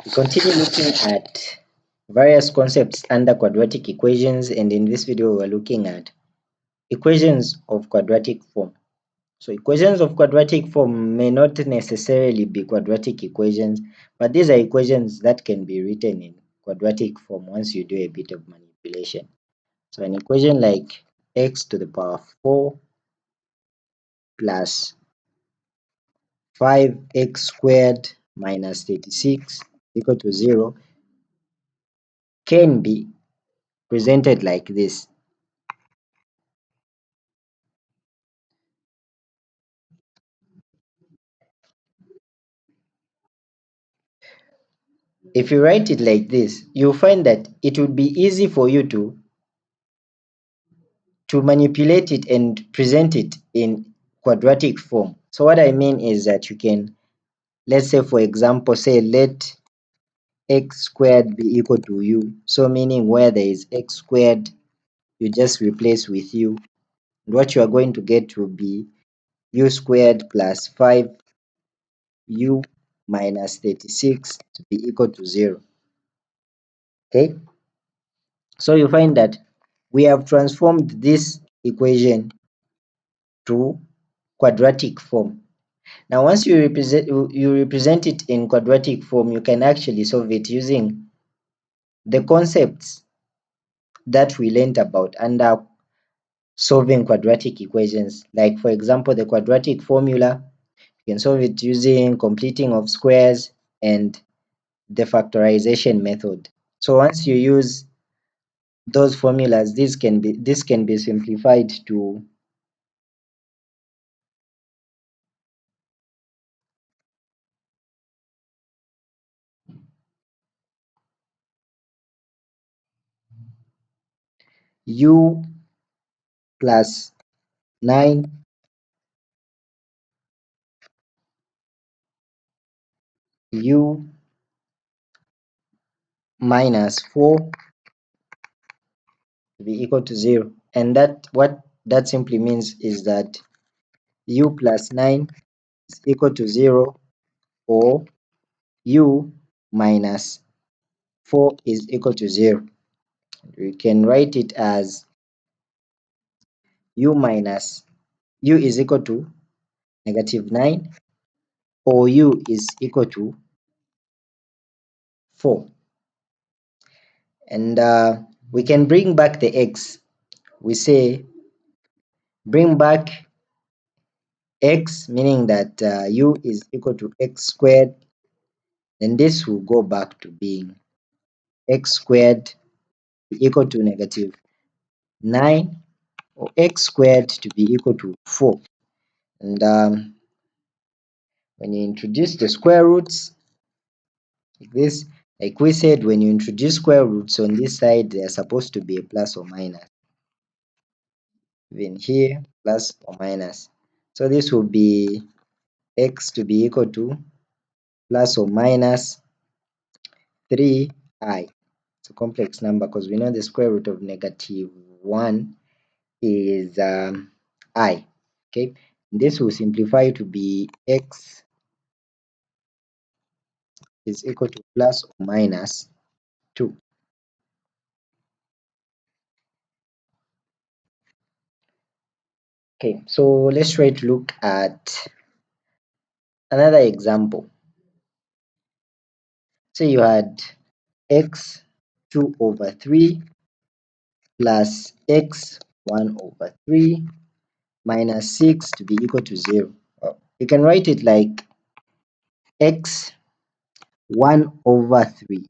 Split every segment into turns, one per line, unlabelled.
We continue looking at various concepts under quadratic equations, and in this video we're looking at equations of quadratic form. So equations of quadratic form may not necessarily be quadratic equations, but these are equations that can be written in quadratic form once you do a bit of manipulation. So an equation like x to the power 4 plus 5x squared minus 36 equal to 0 can be presented like this. If you write it like this, you'll find that it would be easy for you to manipulate it and present it in quadratic form. So what I mean is that you can, let's say for example, say let x squared be equal to u. So meaning where there is x squared, you just replace with u. And what you are going to get will be u squared plus 5u minus 36 to be equal to 0. Okay? So you find that we have transformed this equation to quadratic form. Now once you represent it in quadratic form, you can actually solve it using the concepts that we learned about under solving quadratic equations. Like for example, the quadratic formula, you can solve it using completing of squares and the factorization method. So once you use those formulas, this can be simplified to u plus 9 u minus 4 to be equal to 0. And that what that simply means is that u plus 9 is equal to 0, or u minus 4 is equal to 0. We can write it as u is equal to -9, or u is equal to 4. And we can bring back the x. We say bring back x, meaning that u is equal to x squared, then this will go back to being x squared equal to -9, or x squared to be equal to 4. And when you introduce the square roots like this, like we said, when you introduce square roots on this side, they are supposed to be a plus or minus. Even here, plus or minus. So this will be x to be equal to plus or minus 3i. It's a complex number because we know the square root of -1 is I. Okay, this will simplify to be x is equal to plus or minus 2. Okay, so let's try to look at another example. Say you had x 2 over 3 plus x 1 over 3 minus 6 to be equal to 0. You can write it like x 1 over 3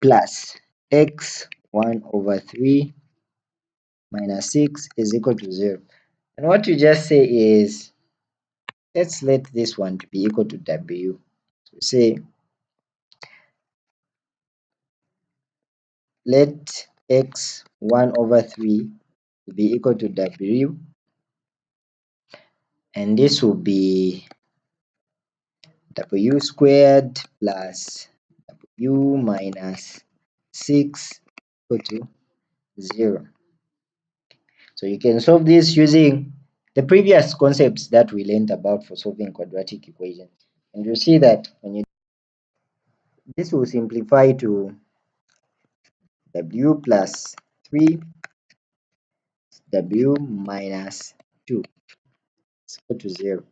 plus x 1 over 3 minus 6 is equal to 0. And what you just say is, let's let this one to be equal to w. So say let x 1 over 3 be equal to w, and this will be w squared plus w minus 6 equal to 0. So you can solve this using the previous concepts that we learned about for solving quadratic equations. And you see that when you this will simplify to w plus 3 w minus 2 is equal to 0.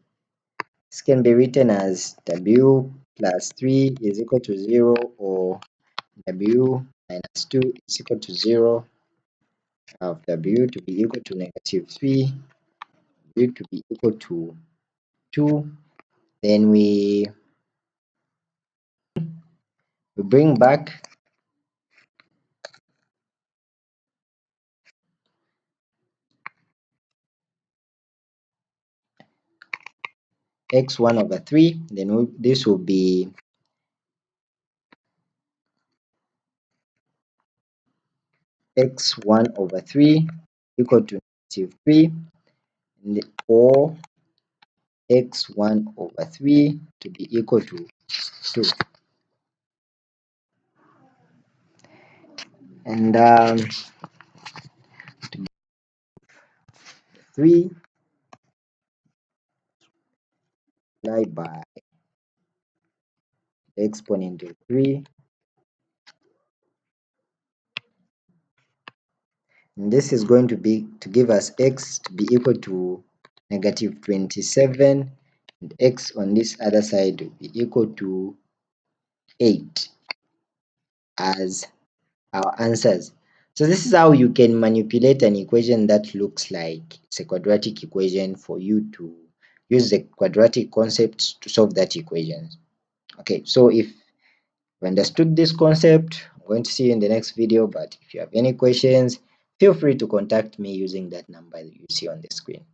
This can be written as w plus 3 is equal to 0, or w minus 2 is equal to 0, of w to be equal to negative 3, w to be equal to 2. Then we bring back x1 over 3, then this will be x1 over 3 equal to negative 3, or x1 over 3 to be equal to 2. And 3 multiplied by the exponent of 3, and this is going to give us x to be equal to negative 27, and x on this other side will be equal to 8 as our answers. So this is how you can manipulate an equation that looks like it's a quadratic equation for you to use the quadratic concept to solve that equation. Okay, so if you understood this concept, I'm going to see you in the next video, but if you have any questions, feel free to contact me using that number that you see on the screen.